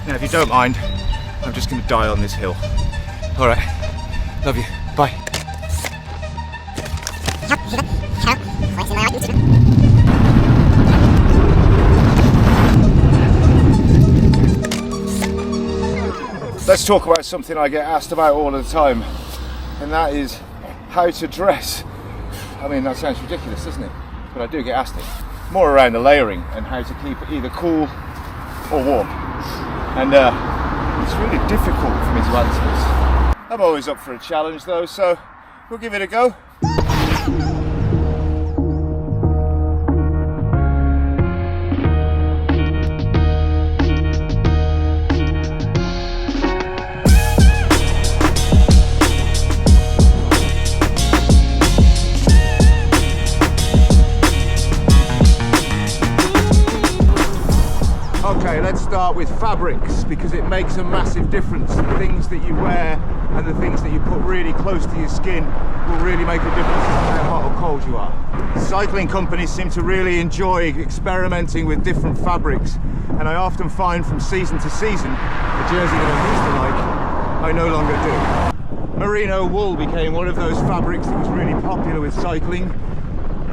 Now, if you don't mind, I'm just going to die on this hill. All right, love you, bye. Let's talk about something I get asked about all the time, and that is how to dress. I mean, that sounds ridiculous, doesn't it? But I do get asked it. More around the layering and how to keep it either cool or warm. And it's really difficult for me to answer this. I'm always up for a challenge though, so we'll give it a go. Okay, let's start with fabrics, because it makes a massive difference. The things that you wear and the things that you put really close to your skin will really make a difference to how hot or cold you are. Cycling companies seem to really enjoy experimenting with different fabrics, and I often find from season to season the jersey that I used to like, I no longer do. Merino wool became one of those fabrics that was really popular with cycling.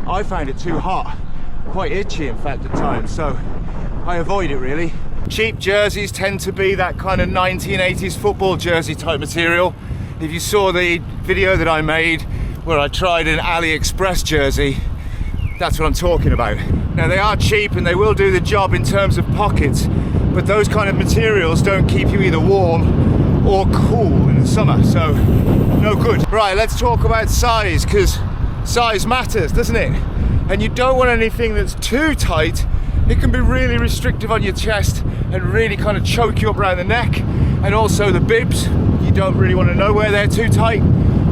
I found it too hot, quite itchy in fact at times, so I avoid it really. Cheap jerseys tend to be that kind of 1980s football jersey type material. If you saw the video that I made where I tried an AliExpress jersey, that's what I'm talking about. Now they are cheap and they will do the job in terms of pockets, but those kind of materials don't keep you either warm or cool in the summer, so no good. Right, let's talk about size, because size matters, doesn't it? And you don't want anything that's too tight. It can be really restrictive on your chest and really kind of choke you up around the neck. And also the bibs, you don't really want to know where they're too tight,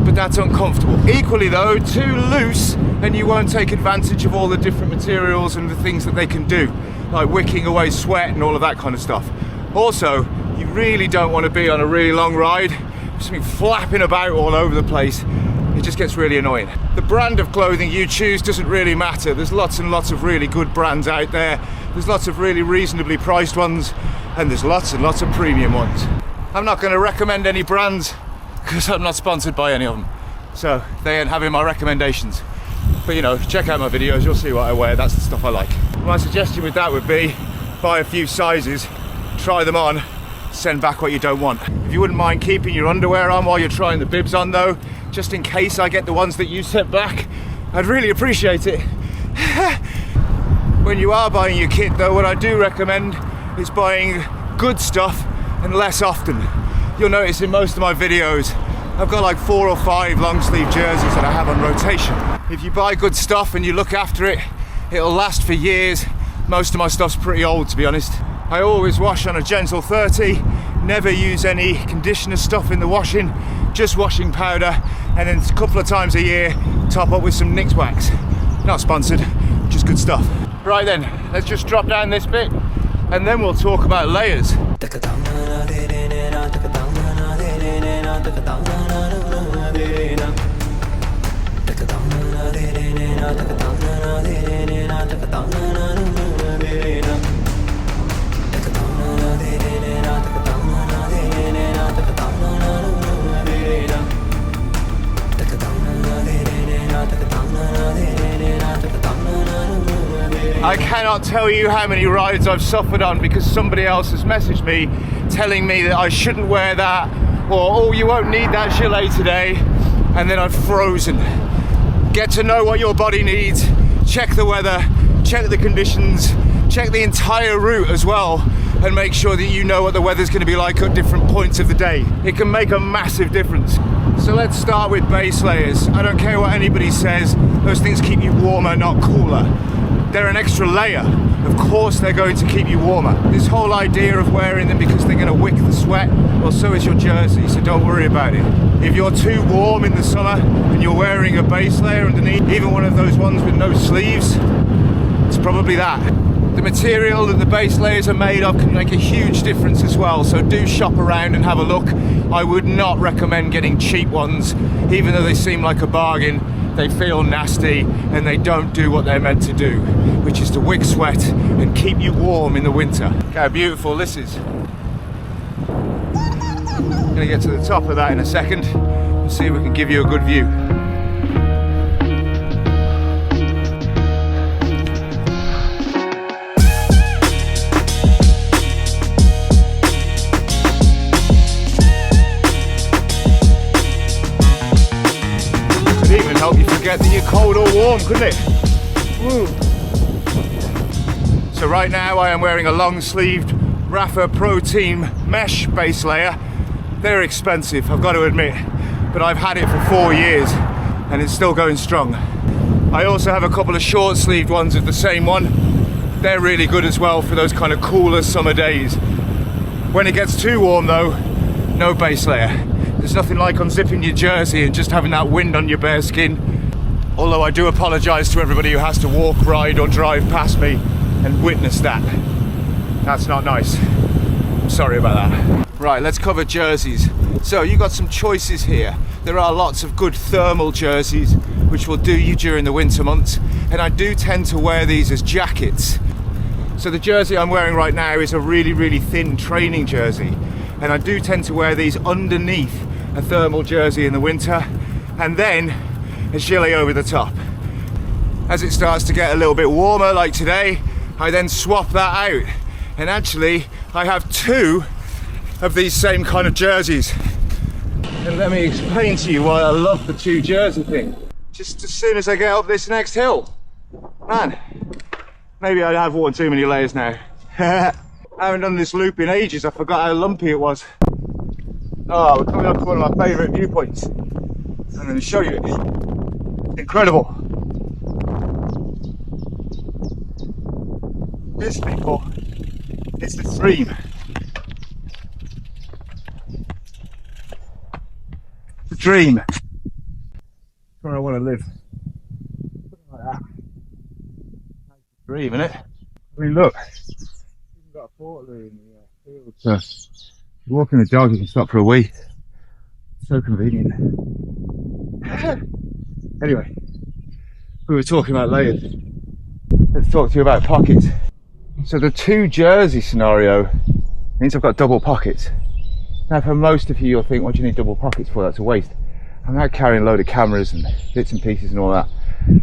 but that's uncomfortable. Equally though, too loose and you won't take advantage of all the different materials and the things that they can do, like wicking away sweat and all of that kind of stuff. Also, you really don't want to be on a really long ride, just be flapping about all over the place. It just gets really annoying. The brand of clothing you choose doesn't really matter. There's lots and lots of really good brands out there. There's lots of really reasonably priced ones, and there's lots and lots of premium ones. I'm not going to recommend any brands because I'm not sponsored by any of them, so they ain't having my recommendations. But you know, check out my videos, you'll see what I wear. That's the stuff I like. My suggestion with that would be buy a few sizes, try them on, send back what you don't want. If you wouldn't mind keeping your underwear on while you're trying the bibs on though, just in case I get the ones that you sent back, I'd really appreciate it. When you are buying your kit though, what I do recommend is buying good stuff and less often. You'll notice in most of my videos, I've got like 4 or 5 long sleeve jerseys that I have on rotation. If you buy good stuff and you look after it, it'll last for years. Most of my stuff's pretty old, to be honest. I always wash on a gentle 30, never use any conditioner stuff in the washing, just washing powder, and then a couple of times a year top up with some Nix wax. Not sponsored, just good stuff. Right then, let's just drop down this bit and then we'll talk about layers. I cannot tell you how many rides I've suffered on because somebody else has messaged me telling me that I shouldn't wear that, or oh, you won't need that gilet today, and then I've frozen. Get to know what your body needs, check the weather, check the conditions, check the entire route as well, and make sure that you know what the weather's going to be like at different points of the day. It can make a massive difference. So let's start with base layers. I don't care what anybody says, those things keep you warmer, not cooler. They're an extra layer. Of course they're going to keep you warmer. This whole idea of wearing them because they're going to wick the sweat, well, so is your jersey, so don't worry about it. If you're too warm in the summer and you're wearing a base layer underneath, even one of those ones with no sleeves, it's probably that. The material that the base layers are made of can make a huge difference as well, so do shop around and have a look. I would not recommend getting cheap ones, even though they seem like a bargain. They feel nasty and they don't do what they're meant to do, which is to wick sweat and keep you warm in the winter. Look how beautiful this is. I'm gonna get to the top of that in a second and see if we can give you a good view. Could even help you forget that you're cold or warm, couldn't it? Woo. So right now I am wearing a long-sleeved Rafa Pro Team mesh base layer. They're expensive, I've got to admit, but I've had it for 4 years and it's still going strong. I also have a couple of short-sleeved ones of the same one. They're really good as well for those kind of cooler summer days. When it gets too warm though, no base layer. There's nothing like unzipping your jersey and just having that wind on your bare skin. Although I do apologise to everybody who has to walk, ride or drive past me and witness that. That's not nice. I'm sorry about that. Right, let's cover jerseys. So you got some choices here. There are lots of good thermal jerseys which will do you during the winter months, and I do tend to wear these as jackets. So the jersey I'm wearing right now is a really thin training jersey, and I do tend to wear these underneath a thermal jersey in the winter and then a gilet over the top. As it starts to get a little bit warmer like today, I then swap that out, and actually I have 2 of these same kind of jerseys. And let me explain to you why I love the 2 jersey thing. Just as soon as I get up this next hill, man, maybe I have worn too many layers now. I haven't done this loop in ages, I forgot how lumpy it was. Oh, we're coming up to one of my favourite viewpoints. I'm going to show you it. Incredible. This, people, is the dream. The dream. That's where I want to live. Like that. Dream, innit? I mean, look. We've got a portal in the field. So, you're walking the dog, you can stop for a wee. So convenient. Anyway, we were talking about layers. Let's talk to you about pockets. So the 2 jersey scenario means I've got double pockets. Now for most of you, you'll think, what do you need double pockets for? That's a waste. I'm now carrying a load of cameras and bits and pieces and all that.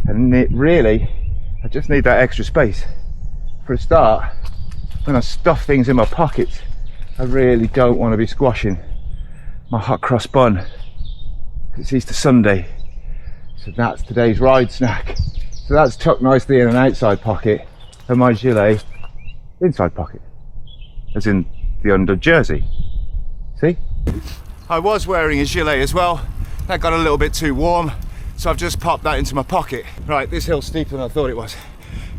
And I just need that extra space. For a start, when I stuff things in my pockets, I really don't want to be squashing my hot cross bun. It's Easter Sunday, so that's today's ride snack. So that's tucked nicely in an outside pocket, and my gilet inside pocket, as in the under jersey. See? I was wearing a gilet as well. That got a little bit too warm, so I've just popped that into my pocket. Right, this hill's steeper than I thought it was.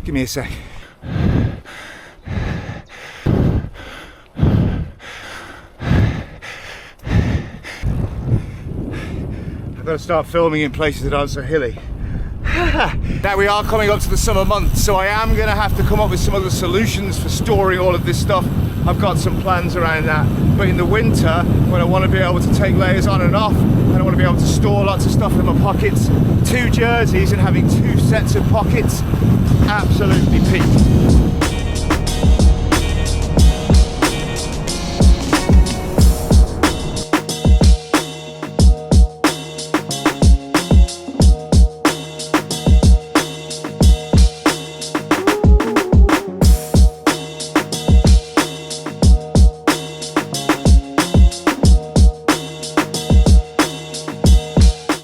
Give me a sec. I've got to start filming in places that aren't so hilly. Now we are coming up to the summer months, so I am going to have to come up with some other solutions for storing all of this stuff. I've got some plans around that, but in the winter, when I want to be able to take layers on and off, and I want to be able to store lots of stuff in my pockets, 2 jerseys and having 2 sets of pockets, absolutely peak.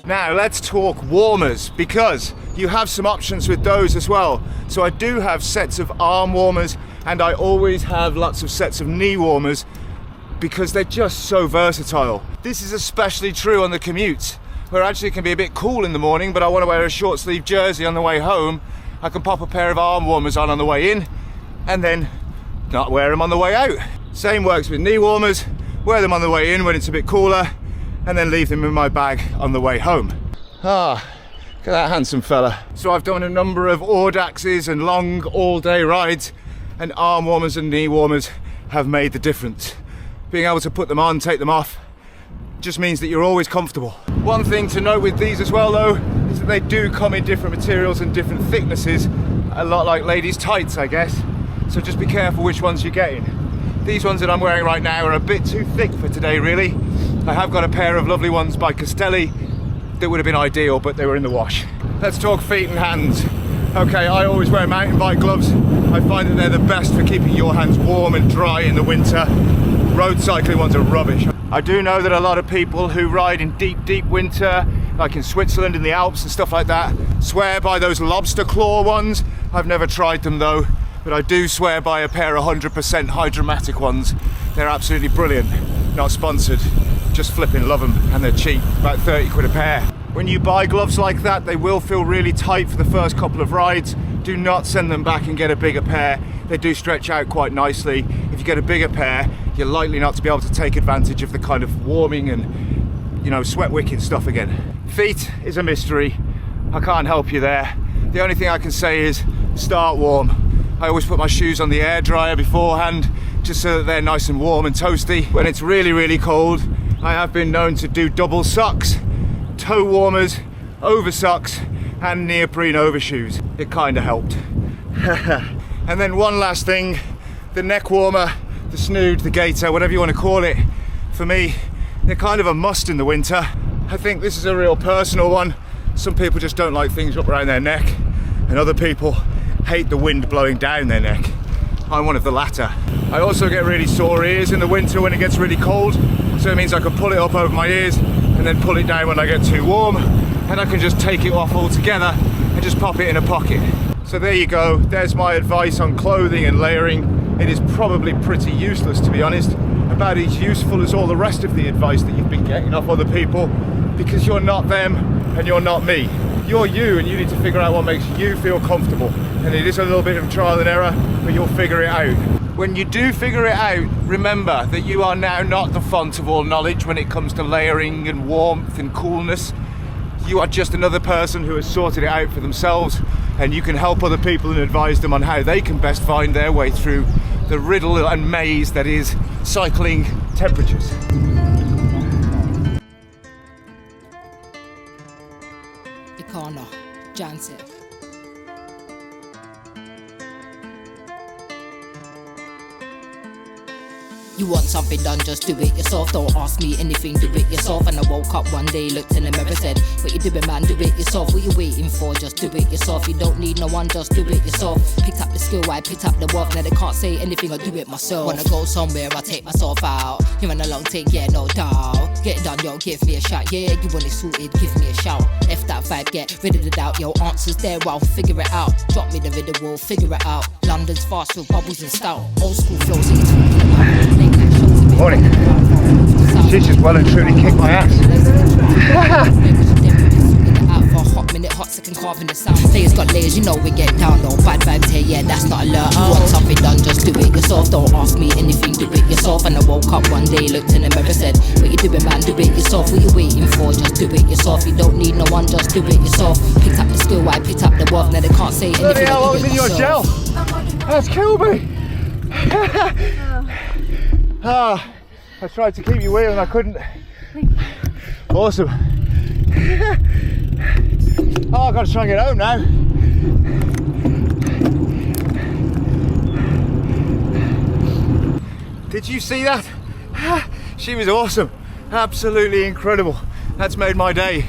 Now let's talk warmers, because you have some options with those as well. So I do have sets of arm warmers, and I always have lots of sets of knee warmers because they're just so versatile. This is especially true on the commute, where actually it can be a bit cool in the morning, but I want to wear a short sleeve jersey on the way home. I can pop a pair of arm warmers on the way in and then not wear them on the way out. Same works with knee warmers. Wear them on the way in when it's a bit cooler, and then leave them in my bag on the way home. Ah, look at that handsome fella. So I've done a number of Audaxes and long all-day rides, and arm warmers and knee warmers have made the difference. Being able to put them on, take them off, just means that you're always comfortable. One thing to note with these as well though, is that they do come in different materials and different thicknesses, a lot like ladies' tights, I guess. So just be careful which ones you're getting. These ones that I'm wearing right now are a bit too thick for today really, I have got a pair of lovely ones by Castelli that would have been ideal, but they were in the wash. Let's talk feet and hands. Okay, I always wear mountain bike gloves. I find that they're the best for keeping your hands warm and dry in the winter. Road cycling ones are rubbish. I do know that a lot of people who ride in deep, deep winter, like in Switzerland, in the Alps and stuff like that, swear by those lobster claw ones. I've never tried them though, but I do swear by a pair of 100% hydromatic ones. They're absolutely brilliant. Not sponsored, just flipping love them, and they're cheap, about 30 quid a pair. When you buy gloves like that, they will feel really tight for the first couple of rides. Do not send them back and get a bigger pair. They do stretch out quite nicely. If you get a bigger pair, you're likely not to be able to take advantage of the kind of warming and, you know, sweat wicking stuff again. Feet is a mystery. I can't help you there. The only thing I can say is start warm. I always put my shoes on the air dryer beforehand, just so that they're nice and warm and toasty. When it's really, really cold, I have been known to do double socks, toe warmers, over socks, and neoprene overshoes. It kind of helped. And then one last thing, the neck warmer, the snood, the gaiter, whatever you want to call it. For me, they're kind of a must in the winter. I think this is a real personal one. Some people just don't like things up around their neck, and other people hate the wind blowing down their neck. I'm one of the latter. I also get really sore ears in the winter when it gets really cold, so it means I can pull it up over my ears and then pull it down when I get too warm, and I can just take it off altogether and just pop it in a pocket. So there you go, there's my advice on clothing and layering. It is probably pretty useless, to be honest, about as useful as all the rest of the advice that you've been getting off other people, because you're not them and you're not me. You're you, and you need to figure out what makes you feel comfortable. And it is a little bit of trial and error, but you'll figure it out. When you do figure it out, remember that you are now not the font of all knowledge when it comes to layering and warmth and coolness. You are just another person who has sorted it out for themselves, and you can help other people and advise them on how they can best find their way through the riddle and maze that is cycling temperatures. Ikana, Jansen. You want something done, just do it yourself. Don't ask me anything, do it yourself. And I woke up one day, looked in the mirror, said, what you doing, man, do it yourself. What you waiting for, just do it yourself. You don't need no one, just do it yourself. Picked up the skill, I picked up the wealth. Now they can't say anything, I do it myself. Wanna go somewhere, I take myself out. You want a long take, yeah, no doubt. Get it done, yo, give me a shout. Yeah, you want it sorted, give me a shout. F that vibe, get rid of the doubt. Yo, answers there, I'll figure it out. Drop me the video, we'll figure it out. London's fast with bubbles and stout. Old school flows, you talking about. Morning. She's just well and truly kicked my ass. For a hot minute, hot second carving the sound. Layers got layers, you know we get down. No bad vibes here, yeah, that's not alert. You want something done, just do it yourself. Don't ask me anything, do it yourself. And I woke up one day, looked in the mirror, said, what you doing, man, do it yourself. What you waiting for, just do it yourself. You don't need no one, just do it yourself. Picked up the skill, I picked up the wealth. Now they can't say anything. Bloody hell, what was in your gel? That's killed me. I tried to keep you wheel and I couldn't. Awesome. I've got to try and get home now. Did you see that? She was awesome. Absolutely incredible. That's made my day.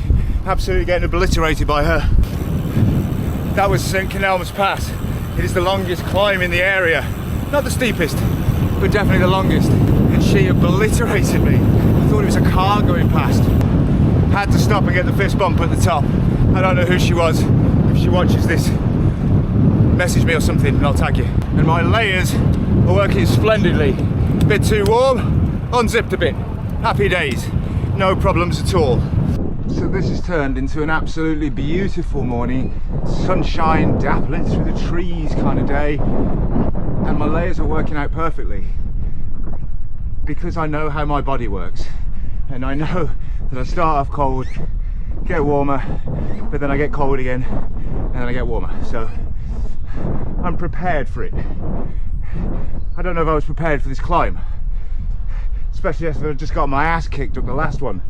Absolutely getting obliterated by her. That was St. Kenelm's Pass. It is the longest climb in the area. Not the steepest, but definitely the longest. And she obliterated me. I thought it was a car going past. Had to stop and get the fist bump at the top. I don't know who she was. If she watches this, message me or something and I'll tag you. And my layers are working splendidly. A bit too warm, unzipped a bit. Happy days, no problems at all. So this has turned into an absolutely beautiful morning. Sunshine dappling through the trees kind of day. And my layers are working out perfectly. Because I know how my body works. And I know that I start off cold, get warmer, but then I get cold again, and then I get warmer. So I'm prepared for it. I don't know if I was prepared for this climb, especially after I just got my ass kicked up the last one.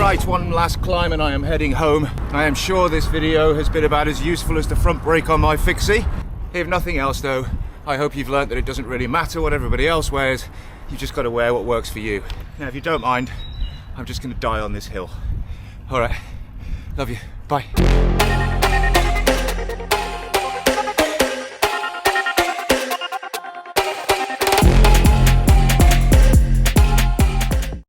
Right, one last climb and I am heading home. I am sure this video has been about as useful as the front brake on my fixie. If nothing else though, I hope you've learnt that it doesn't really matter what everybody else wears. You've just got to wear what works for you. Now if you don't mind, I'm just going to die on this hill. Alright, love you, bye.